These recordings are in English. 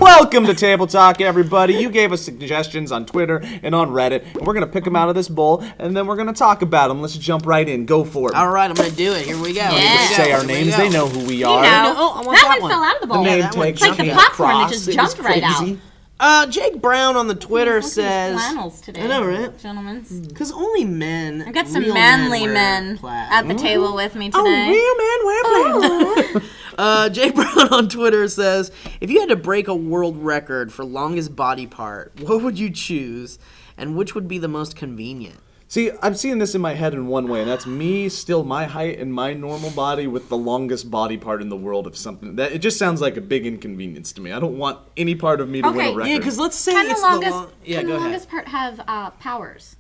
Welcome to Table Talk, everybody. You gave us suggestions on Twitter and on Reddit, and we're going to pick them out of this bowl, and then we're going to talk about them. Let's jump right in. Go for it. All right, I'm going to do it. Here we go. Yeah. Say our names. They know who we are. I want that one fell out of the bowl. It's like the popcorn that just jumped right out. Jake Brown on the Twitter says... flannels today. I know, right? Gentlemen. Because only men... I've got some manly men at the table with me today. Oh, real men wear flannels. Jake Brown on Twitter says, if you had to break a world record for longest body part, what would you choose? And which would be the most convenient? See, I'm seeing this in my head in one way, and that's me, still my height and my normal body with the longest body part in the world of something. That it just sounds like a big inconvenience to me. I don't want any part of me to win a record. Yeah, because let's say can it's the longest part have powers?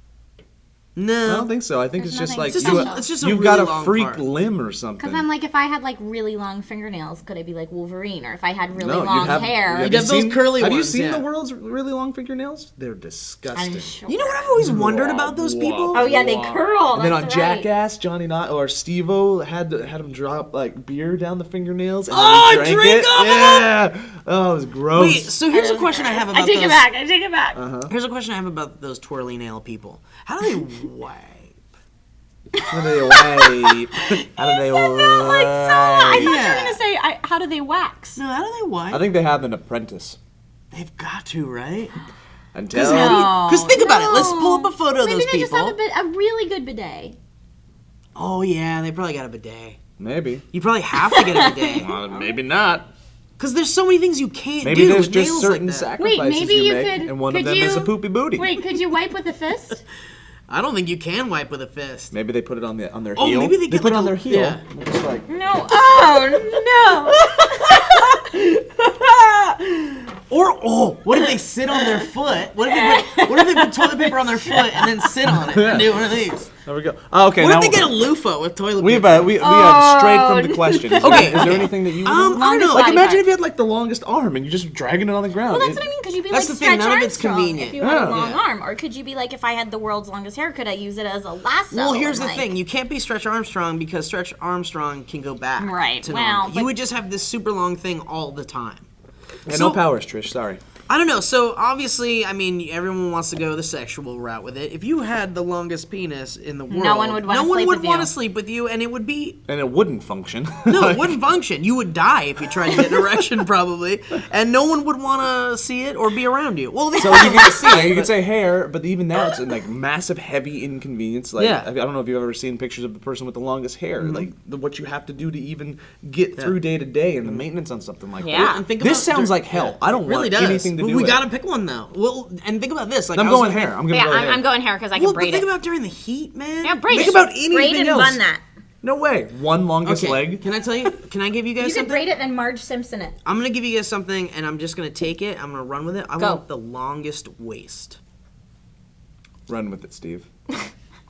No. I don't think so. I think it's just like you've got a freak limb or something. Because I'm like, if I had like really long fingernails, could I be like Wolverine? Or if I had really long hair, you'd have those curly ones. Have you seen the world's really long fingernails? They're disgusting. I'm sure. You know what I've always wondered about those people? Oh yeah, they curl. And then on Jackass, Johnny or Steve-O had him drop like beer down the fingernails. And then he drank it. Yeah. Oh, it was gross. Wait, so here's a question I have about I take it back. Here's a question I have about those twirly nail people. How do they wipe? How do they wipe? How do they wipe? I thought you were gonna say, how do they wax? No, how do they wipe? I think they have an apprentice. They've got to, right? Because think about it. Let's pull up a photo of those people. Maybe they just have a really good bidet. Oh yeah, they probably got a bidet. Maybe. You probably have to get a bidet. Well, maybe not. Because there's so many things you can't do. Maybe there's with just nails certain like that. sacrifices Wait, maybe you you make, and one of them is a poopy booty. Wait, could you wipe with a fist? I don't think you can wipe with a fist. Maybe they put it on their heel. Oh, maybe they put it on their heel. Yeah. Just like, No. Oh no. Or what if they sit on their foot? What if they put toilet paper on their foot and then sit on it and do one of these? There we go. Oh, okay. What if they get a loofah with toilet paper? We have strayed from the question. Is there anything that you I don't know. Like imagine if you had like the longest arm and you're just dragging it on the ground. Well, that's what I mean. Could you be that's like the thing. Stretch None of it's Armstrong convenient. if you had a long arm? Or could you be like, if I had the world's longest hair, could I use it as a lasso? Well, here's the thing. You can't be Stretch Armstrong because Stretch Armstrong can go back. Right. To normal. You would just have this super long thing all the time. Yeah, no powers, Trish. Sorry. I don't know. So, obviously, I mean, everyone wants to go the sexual route with it. If you had the longest penis in the world, no one would want to sleep with you, and it would be... And it wouldn't function. No, it wouldn't function. You would die if you tried to get an erection, probably. And no one would want to see it or be around you. Well, so you can see it. You could say hair, but even now it's like massive, heavy inconvenience. Like, I don't know if you've ever seen pictures of the person with the longest hair. Mm-hmm. Like, what you have to do to even get through day to day and the maintenance on something like that. Yeah. This sounds like hell. I don't want anything to do with it. We got to pick one. Though. Well, and think about this. Like, I'm going hair. I'm going hair because I can braid it. Think about during the heat, man. Yeah, braid it. Think about anything braid and else. bun that. No way. One longest leg. Can I tell you? Can I give you guys something? You can braid it and Marge Simpson it. I'm gonna give you guys something, and I'm just gonna take it. I'm gonna run with it. I want the longest waist. Run with it, Steve.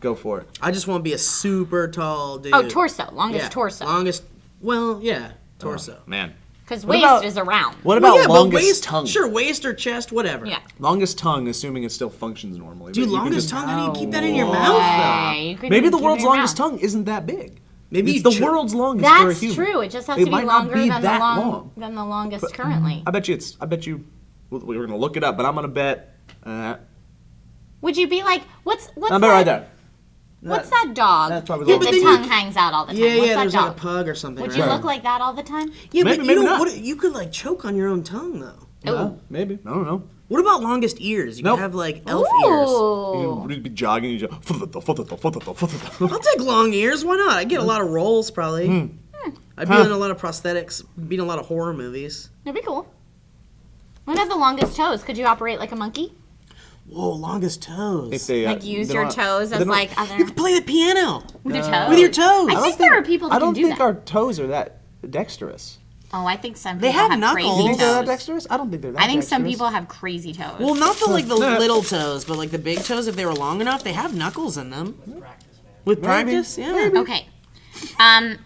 Go for it. I just want to be a super tall dude. Oh, torso. Longest torso. Longest. Well, yeah, torso. Oh, man. Because waist is around. What about longest tongue? Sure, waist or chest, whatever. Yeah. Longest tongue, assuming it still functions normally. Dude, longest tongue? How do you keep that in your mouth? Maybe the world's longest tongue is't that big. Maybe it's the world's longest for a human. That's true. It just has to be longer than the longest currently. I bet you. We were gonna look it up, but I'm gonna bet. Would you be like, what's that? I'm right there. What's that dog? That's probably the tongue hangs out all the time. Yeah, what's that there's dog? like a pug or something. Would you look like that all the time? Yeah, maybe, but maybe not. You could like choke on your own tongue though. No, maybe. I don't know. What about longest ears? You could have like elf ears. You'd be jogging. You just. I'll take long ears. Why not? I get a lot of roles probably. I'd be in a lot of prosthetics. Be in a lot of horror movies. That'd be cool. What about the longest toes? Could you operate like a monkey? Whoa, longest toes. If they, like use your toes as like other... You can play the piano. With your toes? With your toes. I think there are people that can do that. I don't think our toes are that dexterous. Oh, I think some people have have knuckles. crazy You think they're that toes. dexterous? I don't think they're that dexterous. I think some people have crazy toes. Well, not the like the little toes, but like the big toes, if they were long enough, they have knuckles in them. With practice, yeah. Maybe. Okay. From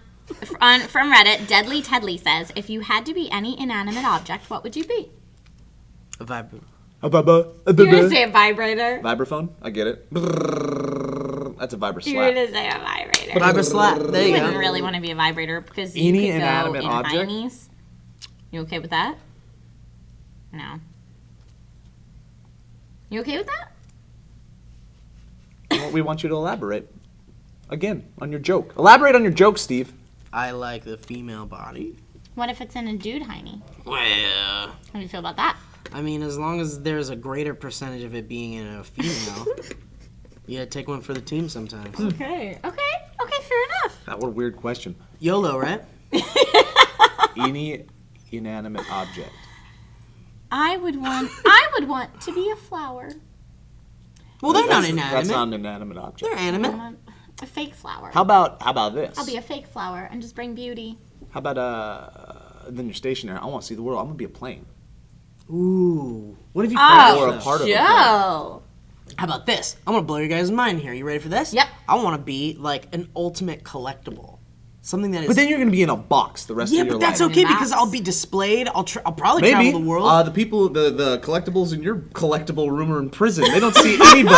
Reddit, Deadly Tedley says, if you had to be any inanimate object, what would you be? A vibrator. You're gonna say a vibrator? Vibraphone? I get it. That's a vibra slap. You're gonna say a vibrator. Vibra slap. There you go. wouldn't really want to be a vibrator because Any you could inanimate go object? in You okay with that? No. You okay with that? Well, we want you to elaborate. Again, on your joke. Elaborate on your joke, Steve. I like the female body. What if it's in a dude hiney? Well, How do you feel about that? I mean, as long as there's a greater percentage of it being in a female, you gotta take one for the team sometimes. Okay, fair enough. What a weird question. YOLO, right? Any inanimate object. I would want to be a flower. Well, they're not That's inanimate. not an inanimate object. They're I animate. want a fake flower. How about this? I'll be a fake flower and just bring beauty. How about then you're stationary. I want to see the world. I'm gonna be a plane. Ooh. What if you Or crash? a part of a plane. Joe. How about this? I'm gonna blow your guys' mind here. You ready for this? Yep. I want to be like an ultimate collectible. Something that is. But then you're gonna be in a box the rest yeah, of your but that's life. okay Max. because I'll be displayed. I'll probably Maybe travel the world. the people, the collectibles in your collectible room are in prison. They don't see anybody.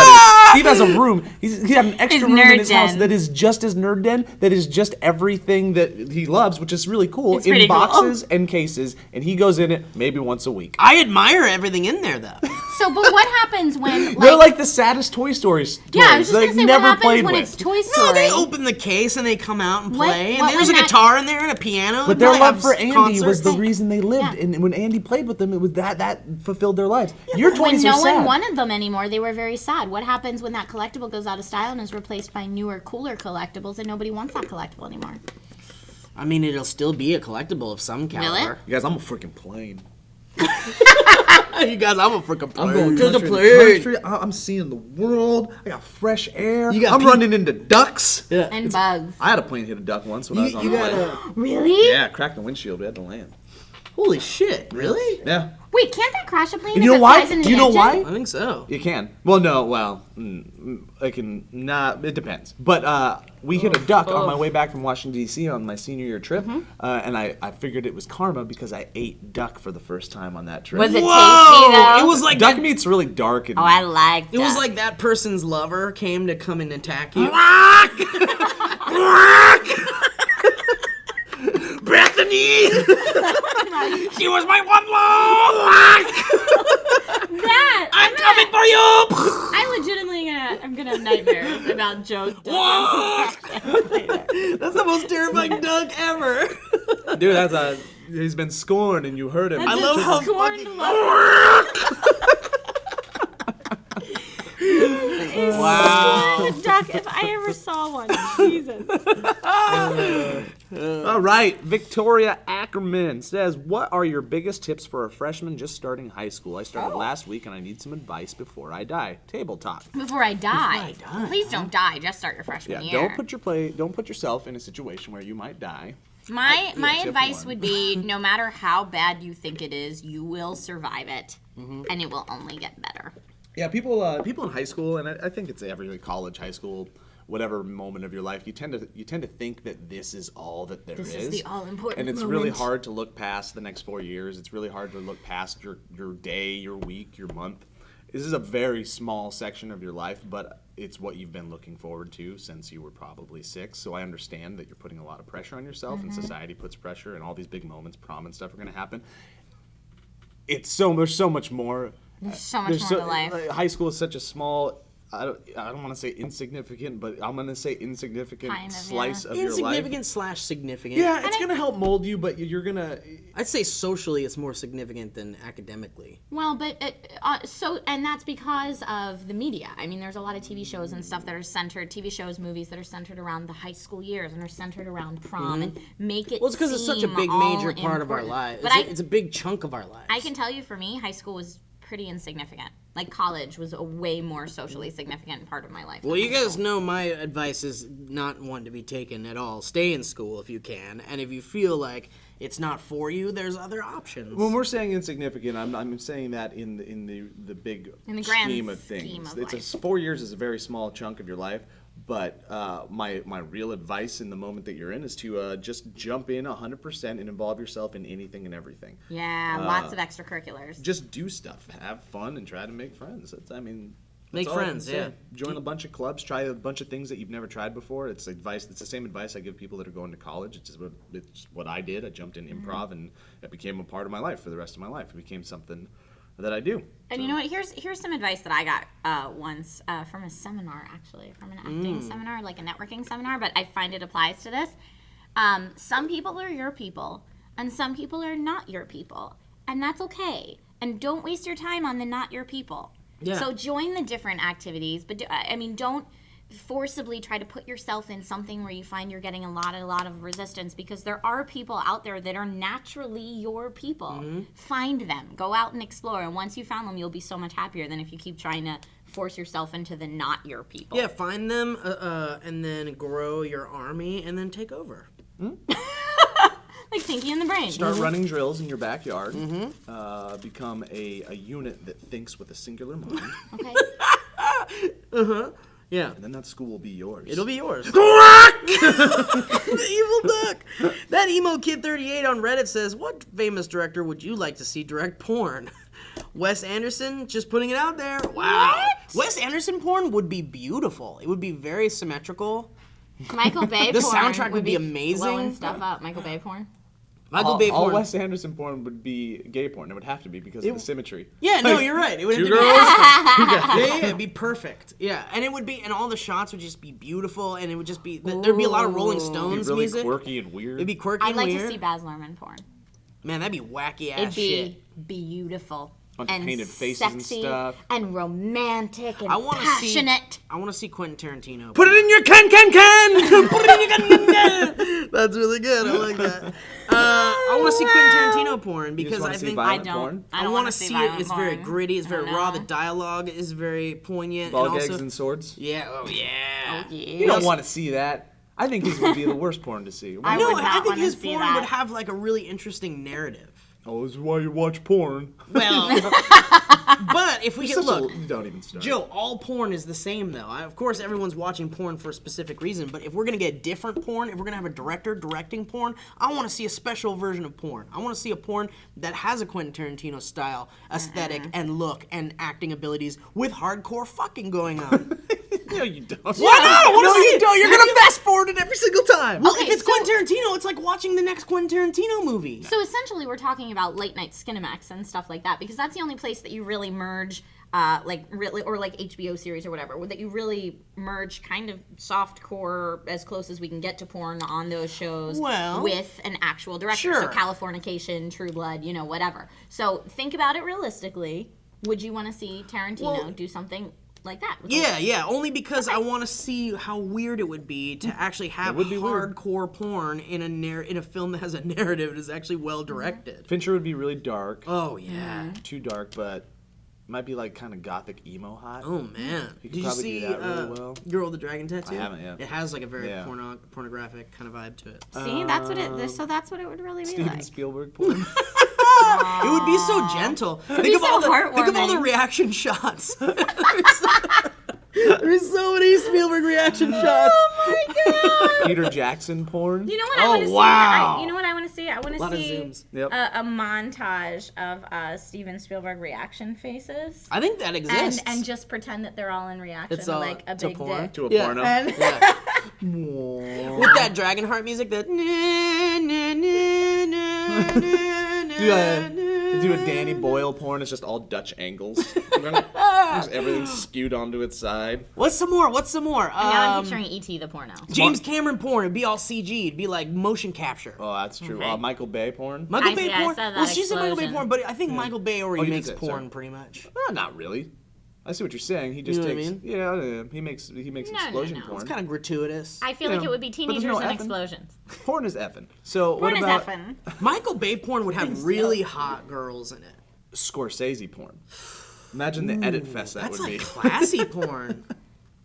Steve has a room. He has an extra His room in nerd his house den. that is just his nerd den. That is just everything that he loves, which is really cool. It's in pretty cool. boxes and cases, and he goes in it maybe once a week. I admire everything in there, though. So, but what happens when They're like the saddest Toy Story toys. yeah, I was just that gonna I've say never what happens played when with. it's Toy Story. No, they open the case and they come out and What- play, what and there's a when that- guitar in there and a piano. But They their have love for Andy was the concerts. reason they lived, Yeah. and when Andy played with them, it was that fulfilled their lives. Your when toys no are sad. one wanted them anymore, they were very sad. What happens when that collectible goes out of style and is replaced by newer, cooler collectibles, and nobody wants that collectible anymore? I mean, it'll still be a collectible of some caliber. You guys, I'm a freaking plane. You guys, I'm a freaking plane. I'm going Just a country to plane. country. I'm seeing the world. I got fresh air. You got I'm people- running into ducks. Yeah. And bugs. I had a plane hit a duck once when I was on You the plane. gotta. Really? Yeah, cracked the windshield. We had to land. Holy shit! Really? Yeah. Wait, can't that crash a plane? And if you know it why? flies in Do the you know engine? why? I think so. You can. Well, no. Well, I can not. It depends. But we hit a duck on my way back from Washington D.C. on my senior year trip, and I figured it was karma because I ate duck for the first time on that trip. Was it tasty Whoa! though? It was like duck that, meat's really dark and. Oh, I like it was duck. like that person's lover came to come and attack you. Bethany, she was my one love. that. I'm coming for you. I legitimately I'm gonna have nightmares about Joe's duck. That's the most terrifying duck ever. Dude, he's been scorned and you heard him. I love how Scorned fucking. Wow. Duck, if I ever saw one. Jesus. All right, Victoria Ackerman says, "What are your biggest tips for a freshman just starting high school? I started last week and I need some advice before I die. Table talk." Before I die. Before I die, Please don't die. Just start your freshman Yeah, year. don't put yourself in a situation where you might die. My tip advice one. would be no matter how bad you think it is, you will survive it, and it will only get better. Yeah, people in high school, and I think it's every college, high school, whatever moment of your life, you tend to think that this is all that there is. This is the all-important And it's moment. really hard to look past the next 4 years. It's really hard to look past your day, your week, your month. This is a very small section of your life, but it's what you've been looking forward to since you were probably 6. So I understand that you're putting a lot of pressure on yourself, and society puts pressure, and all these big moments, prom and stuff, are going to happen. There's so much more. There's so much more to life. High school is such a small. I don't want to say insignificant, but I'm going to say insignificant Kind of, slice yeah. of your life. Insignificant / significant. Yeah, it's going to help mold you, but you're going to. I'd say socially it's more significant than academically. Well, but and that's because of the media. I mean, there's a lot of TV shows and stuff that are centered, TV shows, movies that are centered around the high school years and are centered around prom and make it. Well, it's because it's such a seem big all major part of our important. lives. But It's a big chunk of our lives. I can tell you, for me, high school was pretty insignificant. Like college was a way more socially significant part of my life. Well, than you high guys school. know my advice is not one to be taken at all. Stay in school if you can, and if you feel like it's not for you, there's other options. When we're saying insignificant, I'm saying that in the big In the grand scheme of scheme things. of life. 4 years is a very small chunk of your life, but my real advice in the moment that you're in is to just jump in 100% and involve yourself in anything and everything. Yeah, lots of extracurriculars. Just do stuff, have fun, and try to make friends. Make friends, yeah. Join a bunch of clubs, try a bunch of things that you've never tried before. It's advice. It's the same advice I give people that are going to college. It's what I did. I jumped in improv, and it became a part of my life for the rest of my life. It became something that I do. And you know what? Here's some advice that I got once from a seminar, actually, from an acting seminar, like a networking seminar, but I find it applies to this. Some people are your people, and some people are not your people, and that's okay. And don't waste your time on the not your people. Yeah. So join the different activities, but don't forcibly try to put yourself in something where you find you're getting a lot of resistance, because there are people out there that are naturally your people. Find them, go out and explore, and once you found them, you'll be so much happier than if you keep trying to force yourself into the not your people. Yeah, find them and then grow your army and then take over. Like Pinky and the Brain. Start running drills in your backyard. Become a unit that thinks with a singular mind. Okay. Yeah. And then that school will be yours. It'll be yours. The evil duck. That emo kid 38 on Reddit says, what famous director would you like to see direct porn? Wes Anderson, just putting it out there. Wow. What? Wes Anderson porn would be beautiful. It would be very symmetrical. Michael Bay The porn soundtrack would be amazing. Blowing stuff up. Michael Bay porn. Michael Bay porn. All Wes Anderson porn would be gay porn. It would have to be because of the symmetry. Yeah, no, you're right. It would have Two to be girls. yeah, it'd be perfect. Yeah, and it would be, and all the shots would just be beautiful, and it would just be, there'd be a lot of Rolling It'd Stones be really music. quirky and weird. It'd be quirky I'd and like weird. to see Baz Luhrmann porn. Man, that'd be wacky ass It'd be shit. beautiful. Bunch of and painted faces sexy and stuff. and romantic and I want to passionate. I want to see Quentin Tarantino. Put it in your can. Put it in your can. That's really good. I like that. I want to see Quentin Tarantino porn because I think I don't want to see it. It's very gritty. It's very raw. know. The dialogue is very poignant. Ball and gags also, and swords. yeah. Oh yeah. You don't want to see that. I think his would be the worst porn to see. I No, would not I think wanna his see porn that. would have like a really interesting narrative. Oh, this is why you watch porn. Well, but if we get look. Don't even start. Joe, all porn is the same, though. Of course, everyone's watching porn for a specific reason, but if we're going to get different porn, if we're going to have a director directing porn, I want to see a special version of porn. I want to see a porn that has a Quentin Tarantino style aesthetic and look and acting abilities with hardcore fucking going on. No, you don't. Why not? I want to see it. You're gonna fast forward it every single time. Well, Okay, if it's so- Quentin Tarantino, it's like watching the next Quentin Tarantino movie. So essentially, we're talking about late night Skinemax and stuff like that, because that's the only place that you really merge, like HBO series or whatever, that you really merge kind of softcore as close as we can get to porn on those shows with an actual director. Sure. So Californication, True Blood, whatever. So think about it realistically. Would you want to see Tarantino do something like that? Yeah, only because I want to see how weird it would be to actually have hardcore porn in a film that has a narrative and is actually well directed. Fincher would be really dark. Oh yeah. Too dark, but might be like kind of gothic emo hot. Oh man. He could Did you probably see do that really well. Girl with the Dragon Tattoo? I haven't yet. It has like a very pornographic kind of vibe to it. See, that's what it. So that's what it would really be Steven like. Spielberg porn. It would be so gentle. Think of so all the heartwarming. reaction shots. There's so many Spielberg reaction shots. Oh my god! Peter Jackson porn. You know what I want to see? wow. You know what I want to see? I want A lot to of see zooms. Yep. a montage of Steven Spielberg reaction faces. I think that exists. And just pretend that they're all in reaction It's to all like a to big porn? dick. To a Yeah. porno. And Yeah. With that Dragonheart music, that Do a Danny Boyle porn. It's just all Dutch angles. Just everything skewed onto its side. What's some more? now I'm picturing E.T. the porno. James Cameron porn. It'd be all CG. It'd be like motion capture. Oh, that's true. Okay. Michael Bay porn. Michael I Bay see, I porn. saw that Well, she said Michael Bay explosion. porn, but I think Michael Bay already you did makes say it, porn sorry. pretty much. Not really. I see what you're saying. He just You know what I takes. mean? Yeah, he makes explosion no. porn. It's kind of gratuitous. I feel like it would be there's teenagers no and effing. explosions. Porn is effing. So Porn what is about effing. Michael Bay porn would have really hot girls in it. Scorsese porn? Imagine the edit fest that That's would like be. classy porn.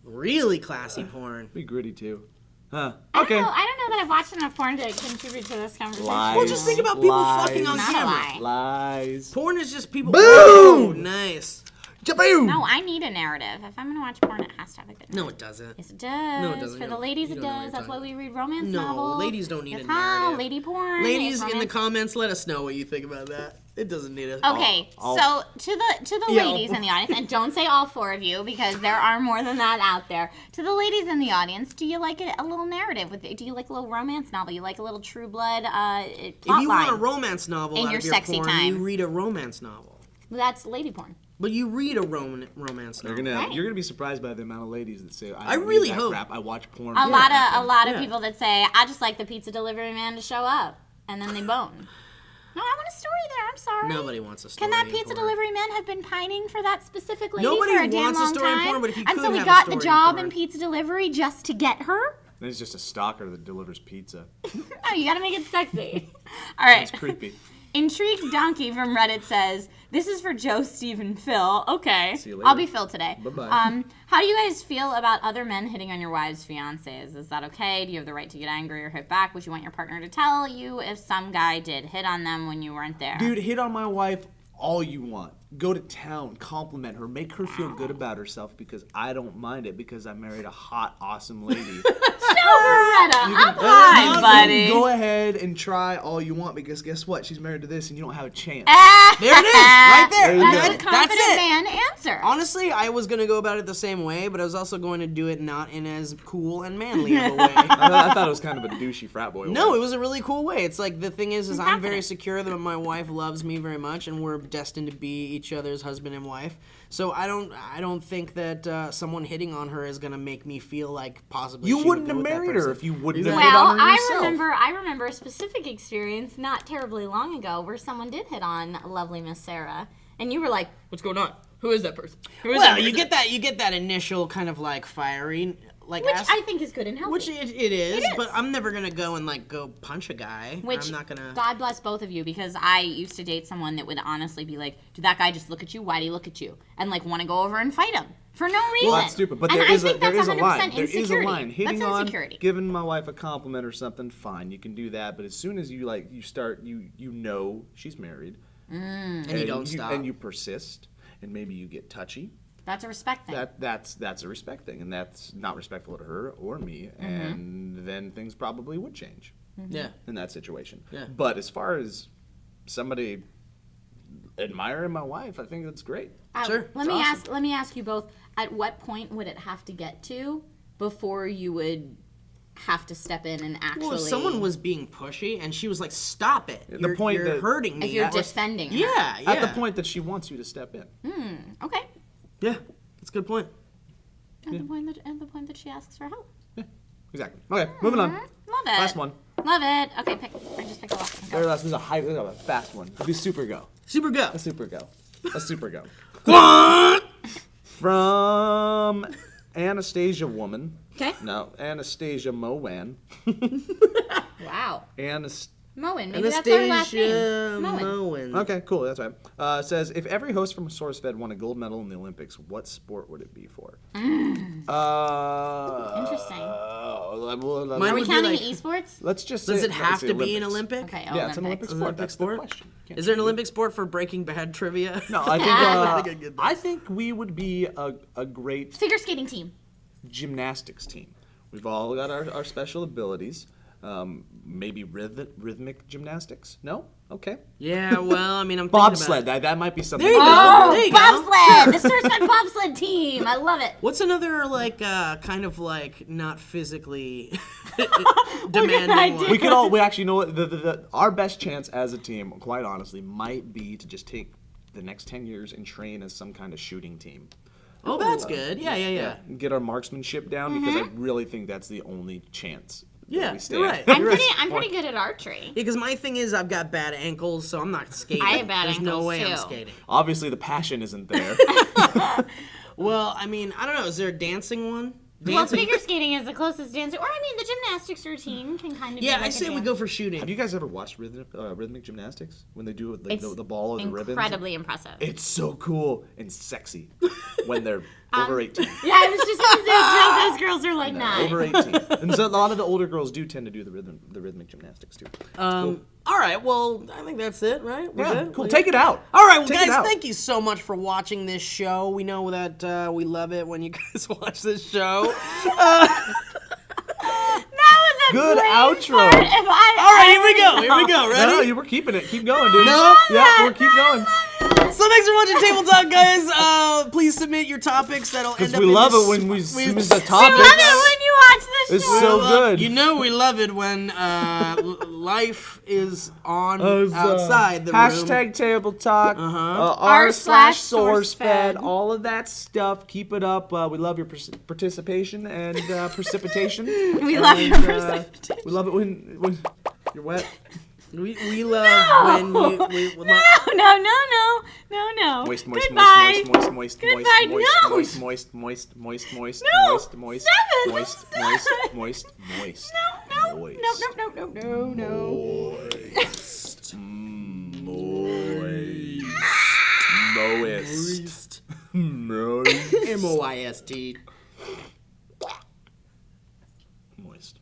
Really classy porn. Be gritty too. Huh. I Okay. don't know that I've watched enough porn to contribute to this conversation. Lies. Well, just think about people fucking on Not a camera. lie. Lies. Porn is just people. Boom! Oh, nice. Jaboom! No, I need a narrative. If I'm gonna watch porn, it has to have a good narrative. No, it doesn't. Yes, it does. No, it doesn't. For You the don't- ladies, you it don't know what does. you're That's why talking we read romance No, novels. ladies don't need a Yes, narrative. Lady porn. Ladies is in the romance. comments, let us know what you think about that. It doesn't need a. Okay, so to the Yeah. ladies in the audience, and don't say all 4 of you because there are more than that out there. To the ladies in the audience, do you like a little narrative? Do you like a little romance novel? You like a little True Blood plot If you want a line? romance novel In out your of your sexy porn, time. you read a romance novel. That's lady porn. But you read a romance novel. Right. You're gonna be surprised by the amount of ladies that say, I don't really read that hope. crap. I watch porn. A lot of Yeah. people that say, I just like the pizza delivery man to show up, and then they bone. No, I want a story there. I'm sorry. Nobody wants a story. Can that in pizza porn. delivery man have been pining for that specific lady Nobody for a damn wants a long story in time? porn, but if you and could so we have a got story the in job porn. in pizza delivery just to get her? Then it's just a stalker that delivers pizza. Oh, you gotta make it sexy. All right. It's creepy. Intrigued Donkey from Reddit says, this is for Joe, Steve, and Phil. Okay. See you later. I'll be Phil today. Bye-bye. How do you guys feel about other men hitting on your wives' fiancés? Is that okay? Do you have the right to get angry or hit back? Would you want your partner to tell you if some guy did hit on them when you weren't there? Dude, hit on my wife all you want. Go to town, compliment her, make her feel good about herself because I don't mind it because I married a hot, awesome lady. Up high, buddy. Go ahead and try all you want because guess what? She's married to this and you don't have a chance. There it is, right there. There you That's go. a confident it. man answer. Honestly, I was gonna go about it the same way, but I was also going to do it not in as cool and manly of a way. I thought it was kind of a douchey frat boy. No, way. it was a really cool way. It's like the thing is I'm very confident. secure that my wife loves me very much, and we're destined to be each other's husband and wife. So I don't think that someone hitting on her is gonna make me feel like possibly You she wouldn't would have go with that married her person. if you wouldn't have Exactly. hit Well, on her I yourself. remember a specific experience not terribly long ago where someone did hit on lovely Miss Sarah, and you were like, "What's going on? Who is that person?" Well, you get that initial kind of like fiery, like Which I think is good and healthy. which it is, but I'm never gonna go and like go punch a guy. Which, I'm not gonna. God bless both of you, because I used to date someone that would honestly be like, did that guy just look at you? Why did he look at you? And like want to go over and fight him for no reason. Well, that's stupid. But and there I is think there that's is a 100% line. There is a insecurity. line. Hitting That's on, insecurity. giving my wife a compliment or something, fine, you can do that. But as soon as you start, you know she's married, and you don't stop. and you persist, and maybe you get touchy. That's a respect thing. That's a respect thing, and that's not respectful to her or me. Mm-hmm. And then things probably would change Yeah. in that situation. Yeah. But as far as somebody admiring my wife, I think that's great. Sure, Let it's me awesome. let me ask you both. At what point would it have to get to before you would have to step in and actually? Well, if someone was being pushy, and she was like, "Stop it! the You're, point you're that- hurting me." if you're That was- defending her. yeah, yeah. At the point that she wants you to step in. Okay. Yeah, that's a good point. At the point that she asks for help. Exactly. Okay, moving on. Love it. Last one. Love it. Okay, I just picked the last one. Very Go. last. This is a fast one. Do super go. Super go. A super go. A super go. From Anastasia Woman. Okay. No, Anastasia Mowan. Wow. Anas. Moen. Maybe that's our last Anastasia name. Moen. Moen. Okay, cool. That's right. Says if every host from SourceFed won a gold medal in the Olympics, what sport would it be for? Interesting. Mine Are we would be counting like- the esports? Let's just say Does it let's have say to be an Olympics. Olympic? Okay, Yeah, it's an Olympic sport. Olympic That's sport? the question. Can't Is there an change it. Olympic sport for Breaking Bad trivia? No, I think I think I get that. I think we would be a great Figure skating team. gymnastics team. We've all got our special abilities. Maybe rhythmic gymnastics? No? Okay. Yeah, well, I mean, I'm thinking about Bobsled. it. That might be something. There you go. Oh, There you go. bobsled! The SourceFed bobsled team. I love it. What's another, like, kind of, like, not physically demanding one? We could all. We actually know what our best chance as a team, quite honestly, might be to just take the next 10 years and train as some kind of shooting team. Oh, that's good. Yeah. And get our marksmanship down because I really think that's the only chance. that Yeah, we stand. you're right. I'm pretty good at archery. Because my thing is I've got bad ankles, so I'm not skating. I have bad There's no ankles, way I'm too. skating. Obviously, the passion isn't there. Well, I mean, I don't know. Is there a dancing one? Well, Dancing? figure skating is the closest dancer. Or, I mean, the gymnastics routine can kind of be Yeah, like I a say we dance. go for shooting. Have you guys ever watched rhythmic gymnastics when they do it, like It's the ball or the ribbons? incredibly impressive. It's so cool and sexy when they're Over 18. Yeah, I was just gonna say, no, those girls are like 9. Over 18. And so a lot of the older girls do tend to do the rhythmic gymnastics too. All right, well, I think that's it, right? We're good? Cool. Take it out. All right, well, Take it guys, out. thank you so much for watching this show. We know that we love it when you guys watch this show. That was a Good great outro. part. If All right, here we go. Ready? No, you were keeping it. Keep going, dude. No. Yeah, we'll keep going. So thanks for watching Table Talk, guys. Please submit your topics that'll end Because up we in love this- it when we submit the I topics. love it when you watch this It's show. so good. You know we love it when life is on Of, outside the room. hashtag table talk, r/SourceFed. r/SourceFed, all of that stuff. Keep it up. We love your participation and precipitation. We love your precipitation. We love it when you're wet. We love when you. No. Moist. Goodbye. Moist. Goodbye. Moist. No. Moist. No. Moist. Moist. Moist. Moist. No. Moist. Moist. Stop it. Moist. Stop Moist. it. Moist. Moist. No. Moist. No. Moist. MOIST. Moist.